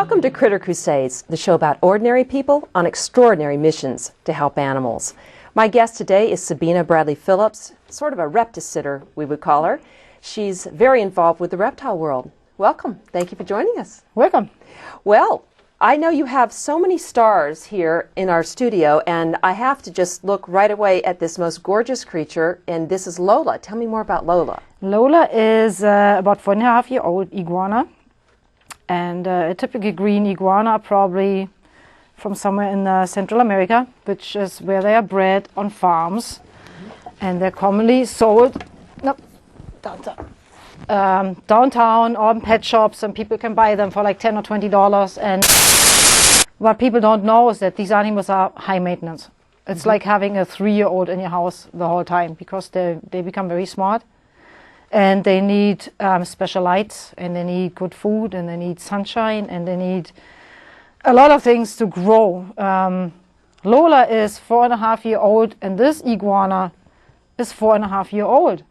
Welcome to Critter Crusades, the show about ordinary people on extraordinary missions to help animals. My guest today is Sabine-Bradley Phillips, sort of a reptisitter, we would call her. She's very involved with the reptile world. Welcome. Thank you for joining us. Welcome. Well, I know you have so many stars here in our studio, and I have to just look right away at this most gorgeous creature, and this is Lola. Tell me more about Lola. Lola is about 4.5-year-old iguana, and a typical green iguana, probably from somewhere in Central America, which is where they are bred on farms, and they're commonly sold downtown or in pet shops, and people can buy them for like $10 or $20. And what people don't know is that these animals are high maintenance. It's like having a 3-year-old in your house the whole time, because they become very smart, and they need special lights, and they need good food, and they need sunshine, and they need a lot of things to grow. Lola is 4.5-year-old, and this iguana is 4.5-year-old.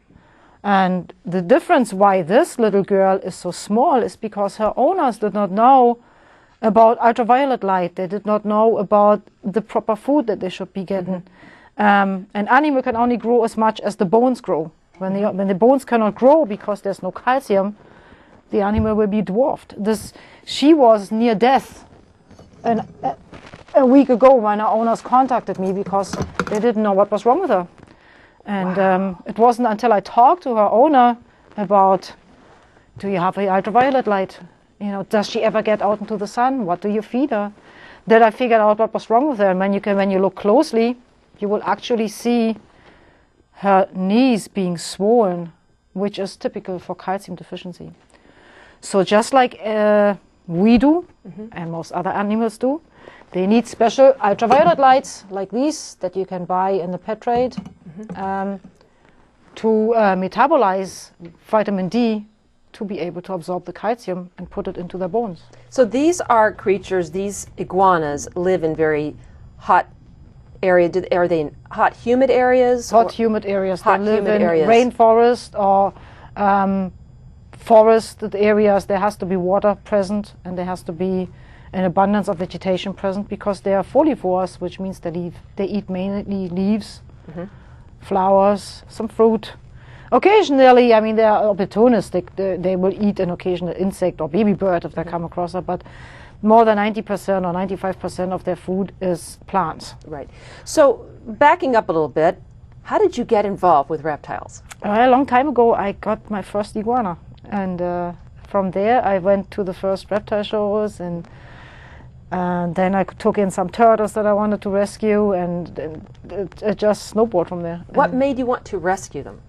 And the difference why this little girl is so small is because her owners did not know about ultraviolet light. They did not know about the proper food that they should be getting. An animal can only grow as much as the bones grow. When the bones cannot grow because there's no calcium, the animal will be dwarfed. She was near death a week ago when our owners contacted me because they didn't know what was wrong with her. And it wasn't until I talked to her owner about, do you have ultraviolet light? You know, does she ever get out into the sun? What do you feed her? That I figured out what was wrong with her. And when you look closely, you will actually see her knees being swollen, which is typical for calcium deficiency. So just like we do, and most other animals do, they need special ultraviolet lights like these that you can buy in the pet trade to metabolize vitamin D to be able to absorb the calcium and put it into their bones. So these are creatures, these iguanas live in very hot areas. Are they in hot, humid areas? Hot, humid areas. Hot, they live humid in areas. Rainforest or forested areas. There has to be water present, and there has to be an abundance of vegetation present, because they are folivores, which means they eat mainly leaves, flowers, some fruit. Occasionally, I mean, they are opportunistic. They will eat an occasional insect or baby bird if they come across it, but more than 90% or 95% of their food is plants. Right. So backing up a little bit, how did you get involved with reptiles? A long time ago, I got my first iguana, and from there I went to the first reptile shows, and then I took in some turtles that I wanted to rescue, and it just snowballed from there. What made you want to rescue them?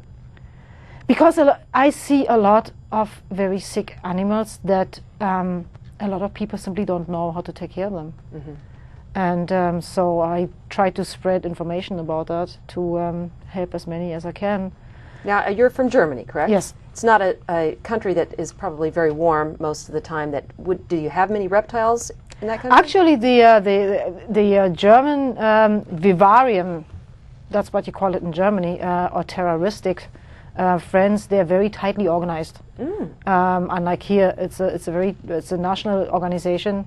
Because I see a lot of very sick animals that a lot of people simply don't know how to take care of them. And so I try to spread information about that to help as many as I can. Now, you're from Germany, correct? Yes. It's not a country that is probably very warm most of the time. Do you have many reptiles in that country? Actually, the German vivarium, that's what you call it in Germany, or terroristic friends, they're very tightly organized. Unlike here, it's a national organization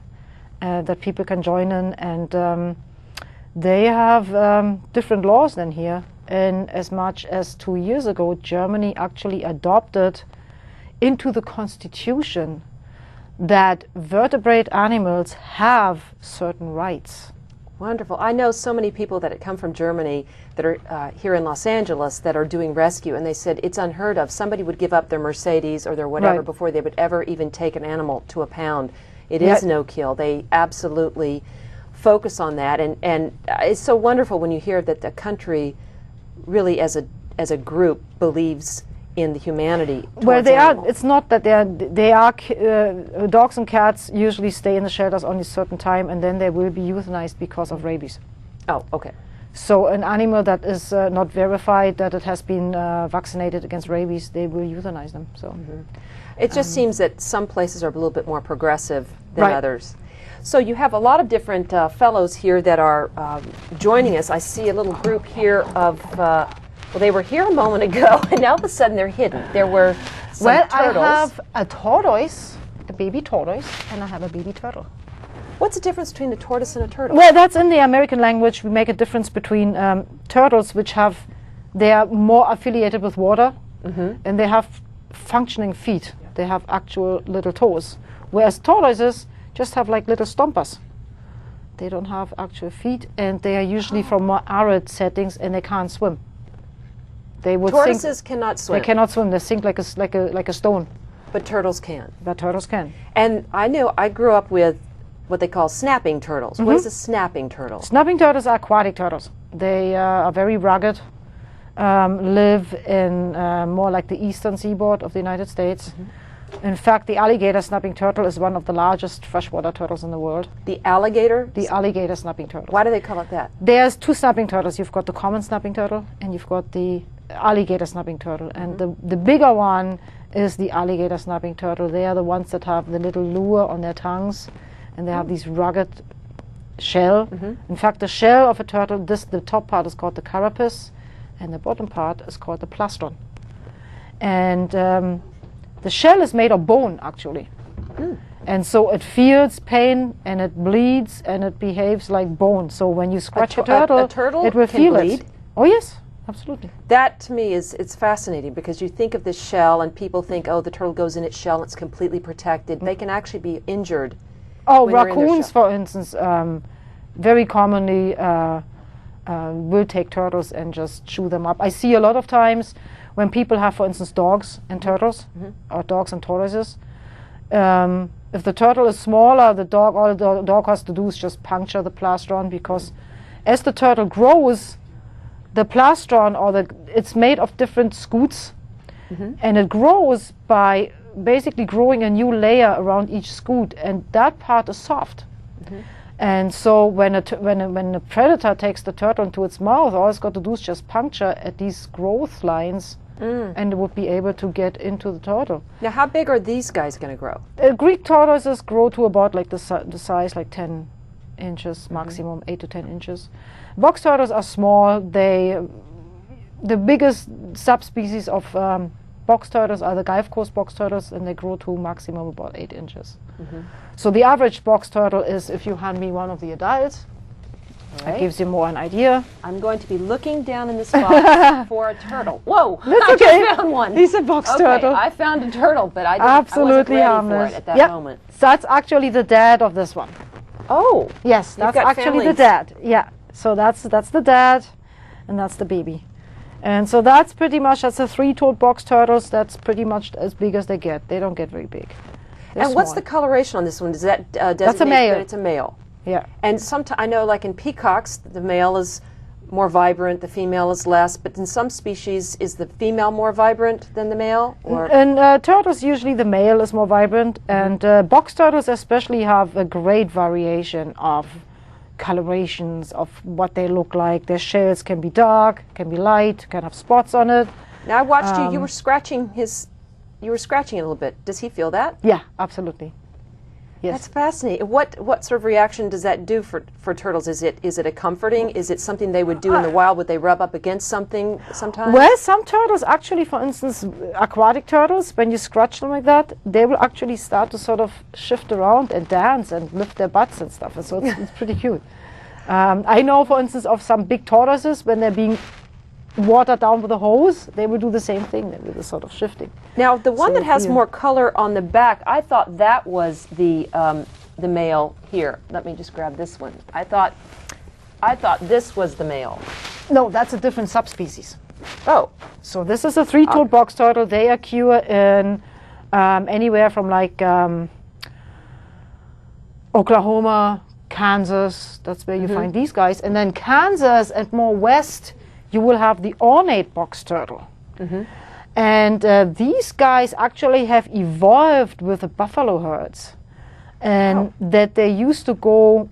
that people can join in, and they have different laws than here. And as much as 2 years ago, Germany actually adopted into the constitution that vertebrate animals have certain rights. Wonderful. I know so many people that come from Germany that are here in Los Angeles that are doing rescue, and they said it's unheard of. Somebody would give up their Mercedes or their whatever before they would ever even take an animal to a pound. It is no kill. They absolutely focus on that, and it's so wonderful when you hear that the country really as a group believes in the humanity. Well, they animals. are. It's not that they are. Dogs and cats usually stay in the shelters only a certain time, and then they will be euthanized because of rabies. Oh, okay. So an animal that is not verified that it has been vaccinated against rabies, they will euthanize them. So it just seems that some places are a little bit more progressive than others. So you have a lot of different fellows here that are joining us. I see a little group here of. Well, they were here a moment ago, and now all of a sudden they're hidden. There were some turtles. I have a tortoise a baby tortoise and I have a baby turtle. What's the difference between a tortoise and a turtle? Well, that's in the American language. We make a difference between turtles, which they are more affiliated with water, and they have functioning feet. They have actual little toes, whereas tortoises just have like little stompers. They don't have actual feet, and they are usually from more arid settings, and they can't swim. They would Tortoises cannot swim. They cannot swim. They sink like a stone. But turtles can. But turtles can. And I grew up with what they call snapping turtles. What is a snapping turtle? Snapping turtles are aquatic turtles. They are very rugged, live in more like the eastern seaboard of the United States. In fact, the alligator snapping turtle is one of the largest freshwater turtles in the world. The alligator? The alligator snapping turtle. Why do they call it that? There's two snapping turtles. You've got the common snapping turtle and you've got the alligator snapping turtle. And the bigger one is the alligator snapping turtle. They are the ones that have the little lure on their tongues, and they have these rugged shell. In fact, the shell of a turtle, the top part is called the carapace, and the bottom part is called the plastron. And the shell is made of bone, actually. And so it feels pain, and it bleeds, and it behaves like bone. So when you scratch a turtle, it will feel bleed? it. Oh yes, absolutely. That to me it's fascinating, because you think of this shell and people think, oh, the turtle goes in its shell and it's completely protected. They can actually be injured. Oh, raccoons, for instance, very commonly will take turtles and just chew them up. I see a lot of times when people have, for instance, dogs and turtles, or dogs and tortoises. If the turtle is smaller, all the dog has to do is just puncture the plastron, because as the turtle grows, the plastron, it's made of different scutes, and it grows by basically growing a new layer around each scoot, and that part is soft. And so when a predator takes the turtle into its mouth, all it's got to do is just puncture at these growth lines, and it would be able to get into the turtle. Now, how big are these guys going to grow? Greek tortoises grow to about like the size like 10 inches maximum, 8 to 10 inches. Box turtles are small. The biggest subspecies of box turtles are the Gulf Coast box turtles, and they grow to maximum about 8 inches. So the average box turtle is, if you hand me one of the adults, that gives you more an idea. I'm going to be looking down in this box for a turtle. Whoa! That's I okay. just found one. He's a box turtle. I found a turtle, but I Absolutely wasn't ready harmless. for it at that moment. So that's actually the dad of this one. Oh! Yes, that's got actually the families. dad. Yeah. So that's the dad, and that's the baby. And so that's a 3-toed box turtles. That's pretty much as big as they get. They don't get very big. They're And what's small. the coloration on this one? Does that designate That's a male. that it's a male? Yeah. And sometimes I know, like in peacocks, the male is more vibrant, the female is less. But in some species, is the female more vibrant than the male? Or And turtles, usually the male is more vibrant, and box turtles especially have a great variation of colorations of what they look like. Their shells can be dark, can be light, can have spots on it. now I watched you. You were scratching You were scratching it a little bit. Does he feel that? Yeah, absolutely. Yes. That's fascinating. What sort of reaction does that do for turtles? Is it a comforting? Is it something they would do in the wild? Would they rub up against something sometimes? Well, some turtles actually, for instance, aquatic turtles, when you scratch them like that, they will actually start to sort of shift around and dance and lift their butts and stuff. And so it's pretty cute. I know, for instance, of some big tortoises, when they're being watered down with a hose, they will do the same thing. They will do the sort of shifting. Now, the one that has more color on the back, I thought that was the male here. Let me just grab this one. I thought this was the male. No, that's a different subspecies. Oh. So this is a 3-toed box turtle. They occur in anywhere from like Oklahoma, Kansas. That's where you find these guys. And then Kansas and more west, you will have the ornate box turtle. And these guys actually have evolved with the buffalo herds, and that they used to go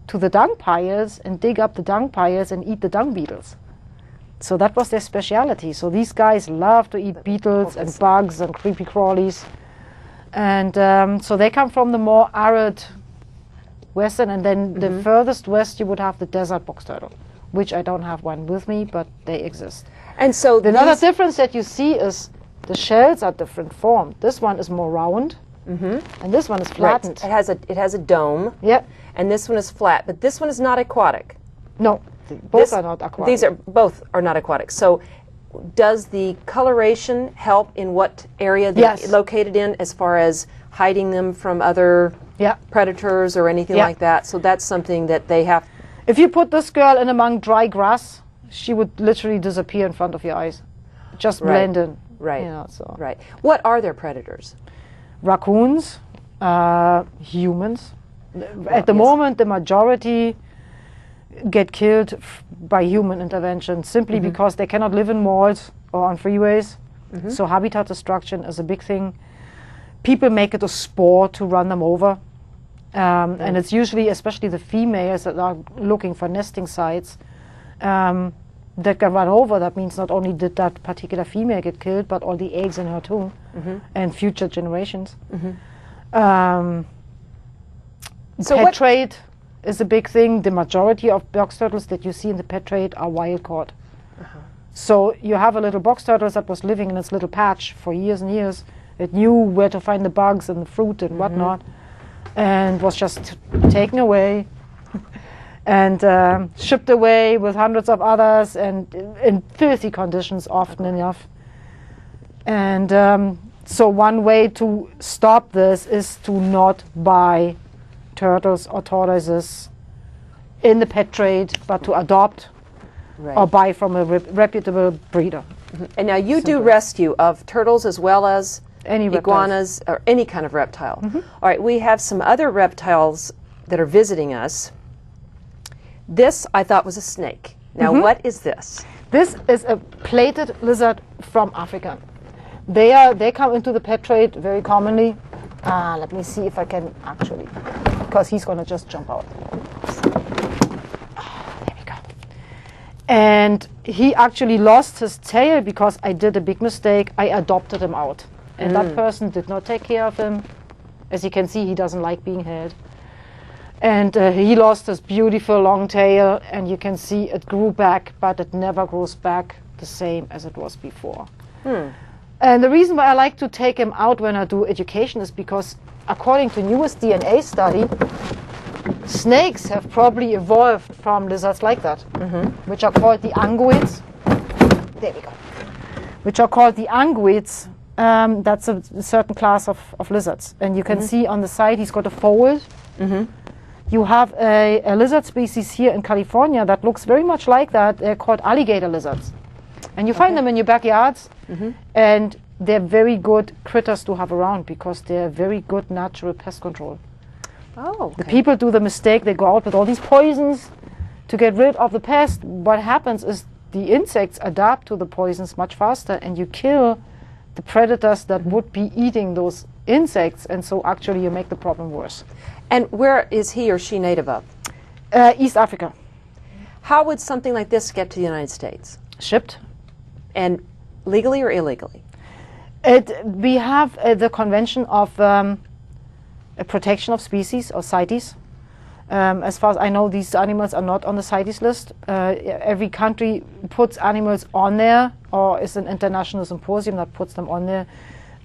to the dung piles and dig up the dung piles and eat the dung beetles. So that was their specialty. So these guys love to eat beetles and bugs and creepy crawlies. And so they come from the more arid western, and then the furthest west you would have the desert box turtle, which I don't have one with me, but they exist. And so Another difference that you see is the shells are different formed. This one is more round, and this one is flattened. Right. It has a dome. Yeah. And this one is flat, but this one is not aquatic. No, both are not aquatic. These are both are not aquatic. So, does the coloration help in what area they're located in, as far as hiding them from other predators or anything like that? So that's something that they have. If you put this girl in among dry grass, she would literally disappear in front of your eyes, just blend in. Right. You know, so. Right. What are their predators? Raccoons, humans. At the moment, the majority get killed by human intervention simply because they cannot live in malls or on freeways. So habitat destruction is a big thing. People make it a sport to run them over. And it's usually, especially the females that are looking for nesting sites, that can run over. That means not only did that particular female get killed, but all the eggs in her too, and future generations. So pet trade is a big thing. The majority of box turtles that you see in the pet trade are wild caught. So you have a little box turtle that was living in its little patch for years and years. It knew where to find the bugs and the fruit and whatnot, and was just taken away and shipped away with hundreds of others, and in filthy conditions often enough. And so one way to stop this is to not buy turtles or tortoises in the pet trade, but to adopt or buy from a reputable breeder. And now you do rescue of turtles as well as any iguanas or any kind of reptile. All right, we have some other reptiles that are visiting us. This I thought was a snake. Now what is this? This is a plated lizard from Africa. They come into the pet trade very commonly. Let me see if I can actually, because he's going to just jump out. There we go. And he actually lost his tail because I did a big mistake. I adopted him out. And that person did not take care of him. As you can see, he doesn't like being held. And he lost his beautiful long tail, and you can see it grew back, but it never grows back the same as it was before. And the reason why I like to take him out when I do education is because, according to newest DNA study, snakes have probably evolved from lizards like that, which are called the anguids. There we go. Which are called the anguids. That's a certain class of lizards. And you can see on the side he's got a fold. You have a lizard species here in California that looks very much like that. They're called alligator lizards. And you find them in your backyards, and they're very good critters to have around because they're very good natural pest control. The people do the mistake, they go out with all these poisons to get rid of the pest. What happens is the insects adapt to the poisons much faster, and you kill the predators that would be eating those insects, and so actually you make the problem worse. And where is he or she native of? East Africa. How would something like this get to the United States? Shipped. And legally or illegally? We have the Convention of Protection of Species, or CITES. As far as I know, these animals are not on the CITES list. Every country puts animals on there, or is an international symposium that puts them on there.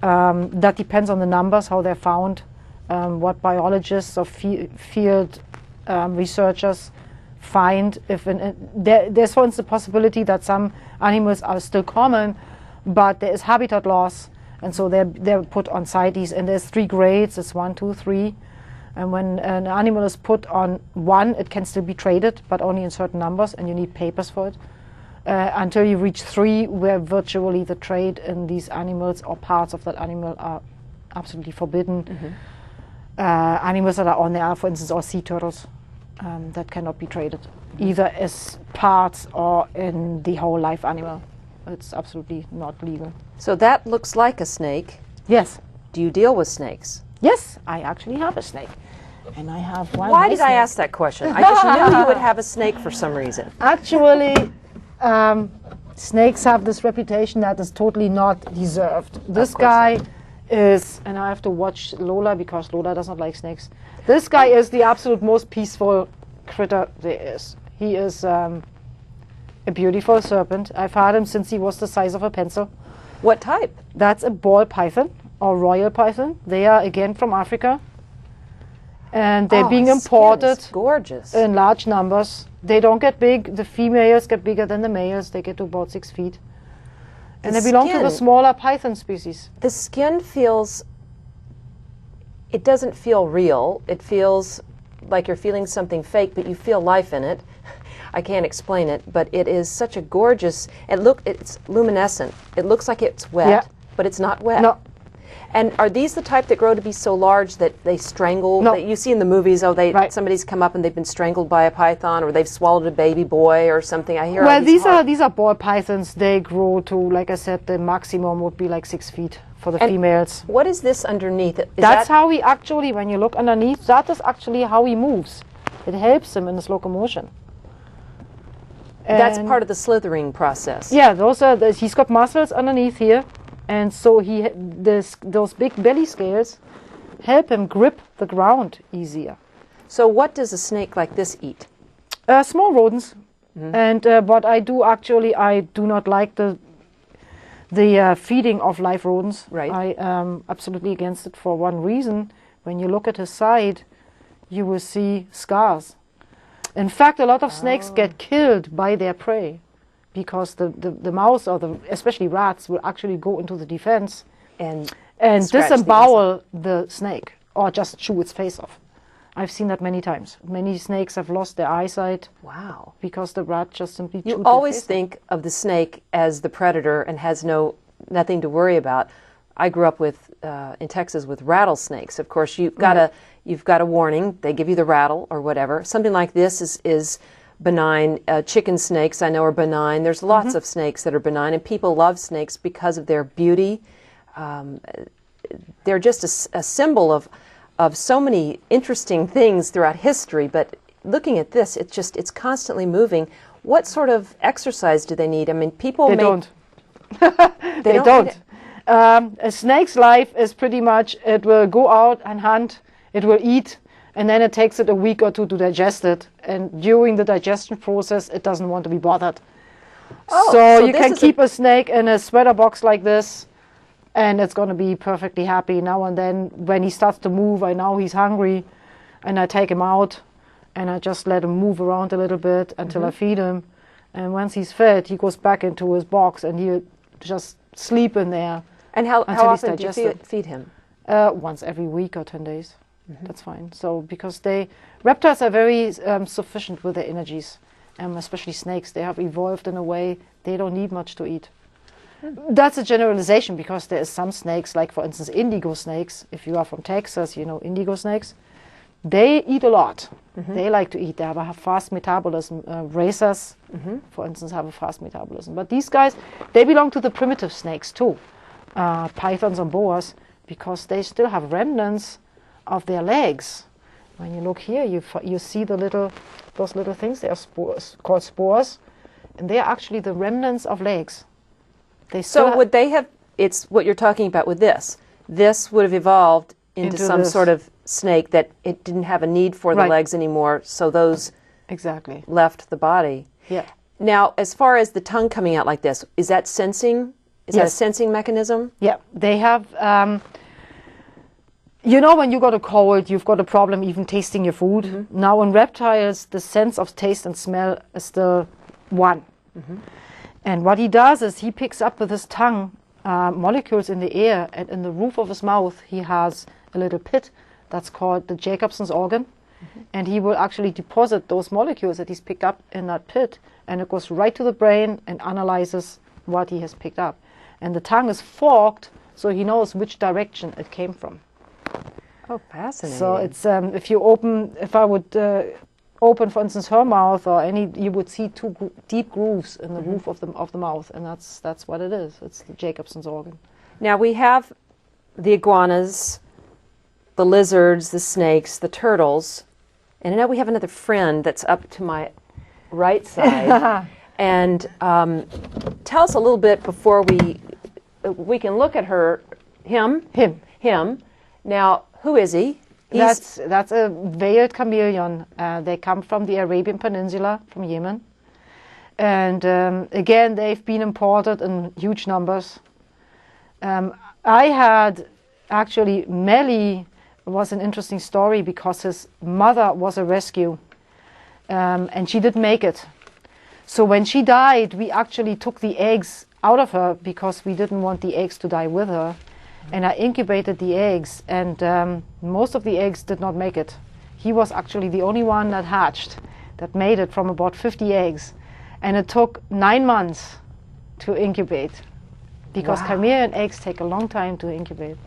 That depends on the numbers, how they're found, what biologists or field researchers find. If there's for instance the possibility that some animals are still common, but there is habitat loss, and so they're put on CITES. And there's 3 grades. It's 1, 2, 3. And when an animal is put on 1, it can still be traded, but only in certain numbers, and you need papers for it. Until you reach 3, where virtually the trade in these animals or parts of that animal are absolutely forbidden. Animals that are on there are, for instance, all sea turtles that cannot be traded, either as parts or in the whole live animal. It's absolutely not legal. So that looks like a snake. Yes. Do you deal with snakes? Yes, I actually have a snake. And I have one. Why did I ask that question? I just knew you would have a snake for some reason. Actually, snakes have this reputation that is totally not deserved. This guy is, and I have to watch Lola because Lola does not like snakes. This guy is the absolute most peaceful critter there is. He is a beautiful serpent. I've had him since he was the size of a pencil. What type? That's a ball python. or royal python. They are again from Africa. And they're Oh, being skin is imported gorgeous. in large numbers. They don't get big. The females get bigger than the males. They get to about 6 feet. And they belong to the smaller python species. The skin feels, it doesn't feel real. It feels like you're feeling something fake, but you feel life in it. I can't explain it, but it is such a gorgeous, it's luminescent. It looks like it's wet, but it's not wet. No. And are these the type that grow to be so large that they strangle? No. You see in the movies, somebody's come up and they've been strangled by a python, or they've swallowed a baby boy or something. I hear. Well, these are ball pythons. They grow to, like I said, the maximum would be like 6 feet for the females. What is this underneath? That's how he actually, when you look underneath, that is actually how he moves. It helps him in his locomotion. That's part of the slithering process. Yeah, he's got muscles underneath here. And so those big belly scales help him grip the ground easier. So what does a snake like this eat? Small rodents. And what I do actually, I do not like the feeding of live rodents. Right. I am absolutely against it for one reason. When you look at his side, you will see scars. In fact, a lot of snakes get killed by their prey, because the mouse, or especially rats, will actually go into the defense and disembowel the snake, or just chew its face off. I've seen that many times. Many snakes have lost their eyesight. Wow. Because the rat just simply chewed their face. You always think of the snake as the predator and has nothing to worry about. I grew up in Texas with rattlesnakes. Of course, you've got a warning. They give you the rattle or whatever. Something like this is benign. Chicken snakes, I know, are benign. There's lots of snakes that are benign, and people love snakes because of their beauty. They're just a symbol of so many interesting things throughout history. But looking at this, it's constantly moving. What sort of exercise do they need? I mean, They don't. They don't. A snake's life is pretty much, it will go out and hunt, it will eat, and then it takes it a week or two to digest it. And during the digestion process, it doesn't want to be bothered. So you can keep a snake in a sweater box like this, and it's going to be perfectly happy. Now and then, when he starts to move, I know he's hungry, and I take him out, and I just let him move around a little bit until I feed him. And once he's fed, he goes back into his box, and he'll just sleep in there. And how often do you feed him? Once every week or 10 days. That's fine. So because reptiles are very sufficient with their energies, especially snakes. They have evolved in a way they don't need much to eat. That's a generalization, because there is some snakes, like for instance indigo snakes. If you are from Texas, you know indigo snakes. They eat a lot. They like to eat. They have a fast metabolism. Racers, for instance, have a fast metabolism. But these guys, they belong to the primitive snakes too. Pythons and boas, because they still have remnants of their legs. When you look here, you see those little things. They are called spores, and they are actually the remnants of legs. Would they have? It's what you're talking about with this. This would have evolved into some sort of snake that it didn't have a need for the legs anymore. So those left the body. Yeah. Now, as far as the tongue coming out like this, is that sensing? Is that a sensing mechanism? Yeah, they have. You know, when you got a cold, you've got a problem even tasting your food. Now, in reptiles, the sense of taste and smell is still one. And what he does is he picks up with his tongue molecules in the air, and in the roof of his mouth, he has a little pit that's called the Jacobson's organ. And he will actually deposit those molecules that he's picked up in that pit, and it goes right to the brain and analyzes what he has picked up. And the tongue is forked, so he knows which direction it came from. Oh, fascinating. So it's if I would open, for instance, her mouth or you would see two deep grooves in the roof of the mouth, and that's what it is. It's the Jacobson's organ. Now we have the iguanas, the lizards, the snakes, the turtles, and now we have another friend that's up to my right side. And tell us a little bit before we can look at him. Now, who is he? That's a veiled chameleon. They come from the Arabian Peninsula, from Yemen. And again, they've been imported in huge numbers. I had actually, Melly was an interesting story because his mother was a rescue, and she didn't make it. So when she died, we actually took the eggs out of her because we didn't want the eggs to die with her. And I incubated the eggs, and most of the eggs did not make it. He was actually the only one that hatched, that made it from about 50 eggs. And it took 9 months to incubate, because chameleon eggs take a long time to incubate.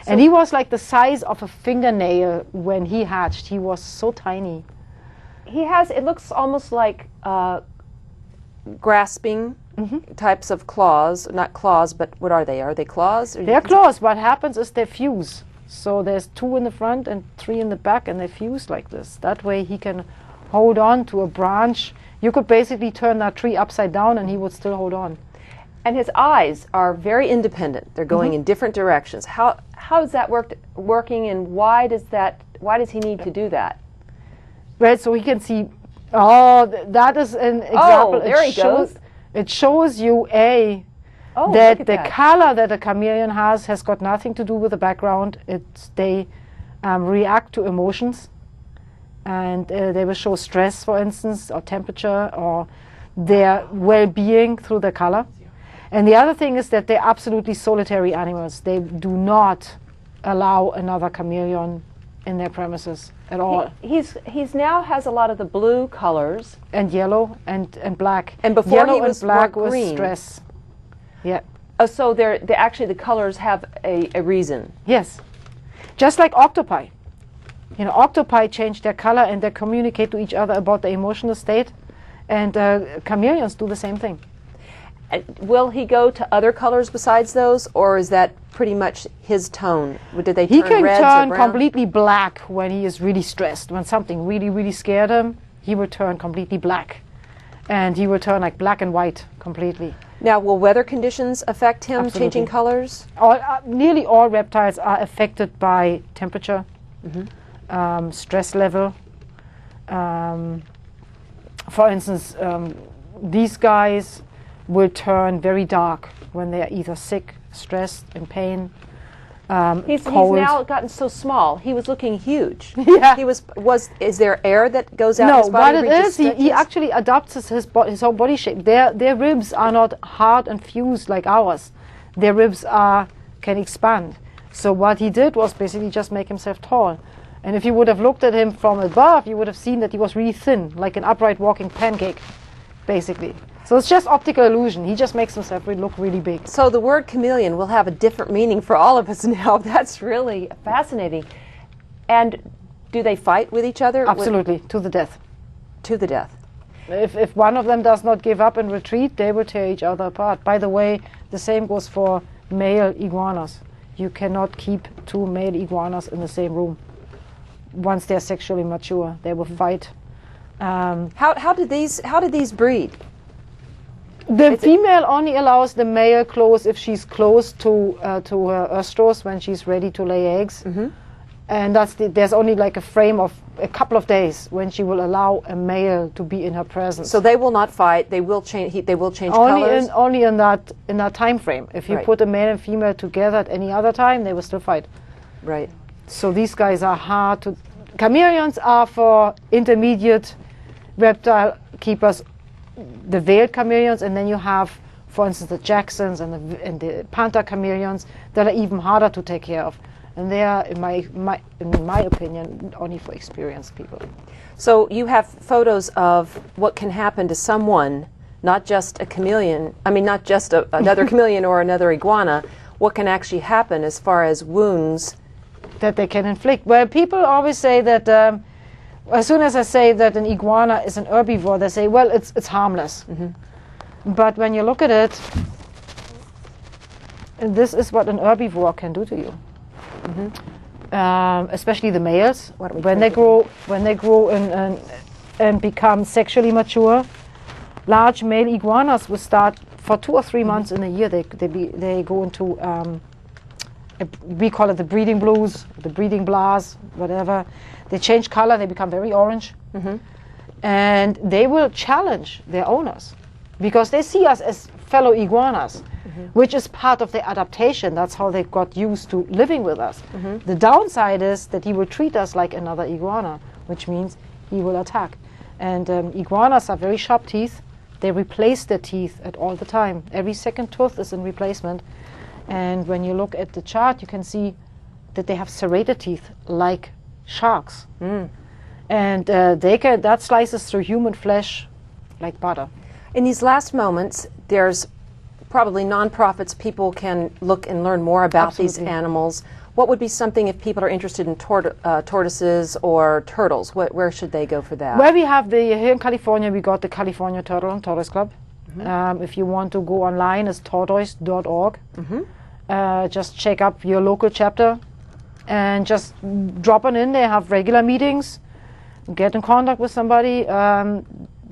So, and he was like the size of a fingernail when he hatched. He was so tiny. He has, it looks almost like grasping types of claws. Not claws, but what are they? Are they claws? They're claws. What happens is they fuse. So there's 2 in the front and 3 in the back, and they fuse like this. That way he can hold on to a branch. You could basically turn that tree upside down and he would still hold on. And his eyes are very independent. They're going in different directions. How is that working, and why does he need to do that? Right, so he can see. Oh, that is an example. Oh, there he goes. It shows you that the color that a chameleon has got nothing to do with the background. They react to emotions, and they will show stress, for instance, or temperature, or their well-being through the color. And the other thing is that they're absolutely solitary animals. They do not allow another chameleon in their premises at all. He's now has a lot of the blue colors. And yellow and black. And before yellow he was and black more green. was stress. Yeah. Oh, so actually the colors have a reason. Yes. Just like octopi. You know, octopi change their color and they communicate to each other about the emotional state. And chameleons do the same thing. Will he go to other colors besides those, or is that pretty much his tone? Did they turn reds or brown? He can turn completely black when he is really stressed. When something really, really scared him, he will turn completely black. And he will turn like black and white completely. Now, will weather conditions affect him, changing colors? Nearly all reptiles are affected by temperature, stress level. For instance, these guys will turn very dark when they are either sick, stressed, in pain, He's cold. now gotten so small. He was looking huge. Yeah. He is there air that goes out no, his body? what it is, he actually adopts his whole body shape. Their ribs are not hard and fused like ours. Their ribs can expand. So what he did was basically just make himself tall. And if you would have looked at him from above, you would have seen that he was really thin, like an upright walking pancake, basically. So it's just optical illusion. He just makes himself look really big. So the word chameleon will have a different meaning for all of us now. That's really fascinating. And do they fight with each other? Absolutely, to the death. To the death. If one of them does not give up and retreat, they will tear each other apart. By the way, the same goes for male iguanas. You cannot keep 2 male iguanas in the same room. Once they're sexually mature, they will fight. How did these breed? The female only allows the male close if she's close to her oestrus when she's ready to lay eggs. Mm-hmm. And there's only like a frame of a couple of days when she will allow a male to be in her presence. So they will not fight. They will change. They will change colors. Only in that time frame. If you put a male and female together at any other time, they will still fight. Right. So these guys are hard to. Chameleons are for intermediate reptile keepers. The veiled chameleons, and then you have, for instance, the Jacksons and the panther chameleons that are even harder to take care of, and they are, in my opinion, only for experienced people. So you have photos of what can happen to someone, not just a chameleon. I mean, not just another chameleon or another iguana. What can actually happen as far as wounds that they can inflict? Well, people always say that. As soon as I say that an iguana is an herbivore, they say, well, it's harmless. Mm-hmm. But when you look at it, this is what an herbivore can do to you. Mm-hmm. Especially the males, when they grow and become sexually mature. Large male iguanas will start for 2 or 3 months in a year. They go into we call it the breeding blues, the breeding blahs, whatever. They change color, they become very orange. Mm-hmm. And they will challenge their owners because they see us as fellow iguanas. which is part of their adaptation. That's how they got used to living with us. The downside is that he will treat us like another iguana, which means he will attack. And iguanas have very sharp teeth. They replace their teeth at all the time. Every second tooth is in replacement. And when you look at the chart, you can see that they have serrated teeth like sharks. And that slices through human flesh like butter. In these last moments, there's probably nonprofits, people can look and learn more about these animals. What would be something if people are interested in tortoises or turtles? Where should they go for that? Well, we have here in California, we got the California Turtle and Tortoise Club. If you want to go online, it's tortoise.org. Just check up your local chapter and just drop on in. They have regular meetings. Get in contact with somebody.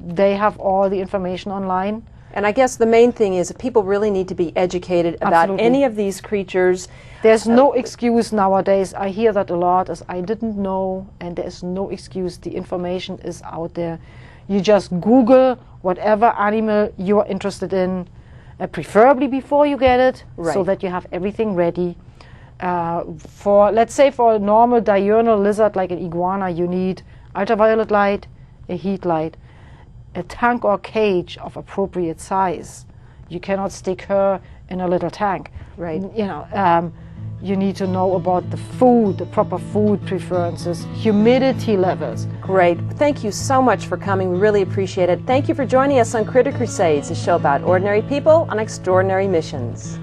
They have all the information online. And I guess the main thing is people really need to be educated about any of these creatures. There's no excuse nowadays. I hear that a lot, as I didn't know, and there's no excuse. The information is out there. You just Google whatever animal you're interested in, preferably before you get it, so that you have everything ready. Let's say for a normal diurnal lizard like an iguana, you need ultraviolet light, a heat light, a tank or cage of appropriate size. You cannot stick her in a little tank. You need to know about the food, the proper food preferences, humidity levels. Great. Thank you so much for coming. We really appreciate it. Thank you for joining us on Critter Crusades, a show about ordinary people on extraordinary missions.